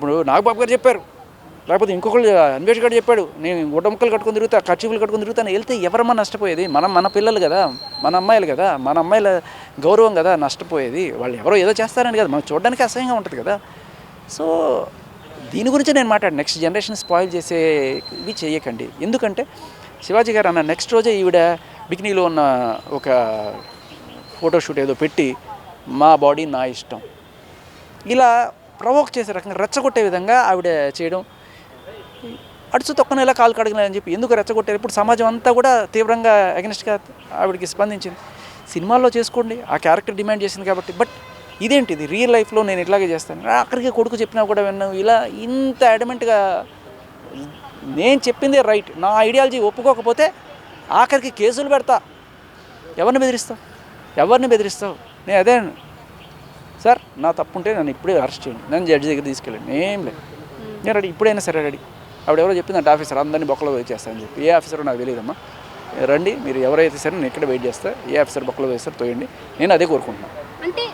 ఇప్పుడు నాగబాబు గారు చెప్పారు, లేకపోతే ఇంకొకళ్ళు అన్వేష్ గారు చెప్పాడు, నేను గుడ్డ ముక్కలు కట్టుకొని తిరుగుతా, ఖర్చీపులు కట్టుకొని తిరుగుతాను. వెళ్తే ఎవరమ్మా నష్టపోయేది? మన పిల్లలు కదా, మన అమ్మాయిలు కదా, మన అమ్మాయిల గౌరవం కదా నష్టపోయేది. వాళ్ళు ఎవరో ఏదో చేస్తారని కదా, మనం చూడడానికి అసహ్యంగా ఉంటుంది కదా. సో దీని గురించి నేను మాట్లాడు, నెక్స్ట్ జనరేషన్ స్పాయిల్ చేసేవి చేయకండి. ఎందుకంటే శివాజీ గారు అన్న నెక్స్ట్ రోజే ఈవిడ బికినీలో ఉన్న ఒక ఫోటోషూట్ ఏదో పెట్టి మా బాడీ నా ఇష్టం ఇలా ప్రవోక్ చేసే రకంగా రెచ్చగొట్టే విధంగా ఆవిడ చేయడం, అడుచు తొక్కన ఇలా కాలు కడగలేదని చెప్పి ఎందుకు రెచ్చగొట్టారు? ఇప్పుడు సమాజం అంతా కూడా తీవ్రంగా అగెనిస్ట్గా ఆవిడకి స్పందించింది. సినిమాల్లో చేసుకోండి, ఆ క్యారెక్టర్ డిమాండ్ చేసింది కాబట్టి. బట్ ఇదేంటిది రియల్ లైఫ్లో నేను ఇట్లాగే చేస్తాను, అక్కడికి కొడుకు చెప్పినా కూడా విన్నావు, ఇలా ఇంత అడమెంట్గా నేను చెప్పిందే రైట్, నా ఐడియాలజీ ఒప్పుకోకపోతే ఆఖరికి కేసులు పెడతా. ఎవరిని బెదిరిస్తావు? నేను అదే సార్, నా తప్పు ఉంటే నన్ను ఇప్పుడే అరెస్ట్ చేయండి, నన్ను జడ్జి దగ్గర తీసుకెళ్ళండి, ఏం లేదు, నేను రెడీ, ఇప్పుడైనా సరే రెడీ. ఆవిడ ఎవరో చెప్పిందంటే ఆఫీసర్ అందరినీ బొక్కలో వేసేస్తానని చెప్పి. ఏ ఆఫీసరో నాకు తెలియదమ్మా, రండి మీరు ఎవరైతే సరే నేను ఇక్కడ వెయిట్ చేస్తా, ఏ ఆఫీసర్ బొక్కలో వేస్తారు తోయండి, నేను అదే కోరుకుంటున్నాను. అంటే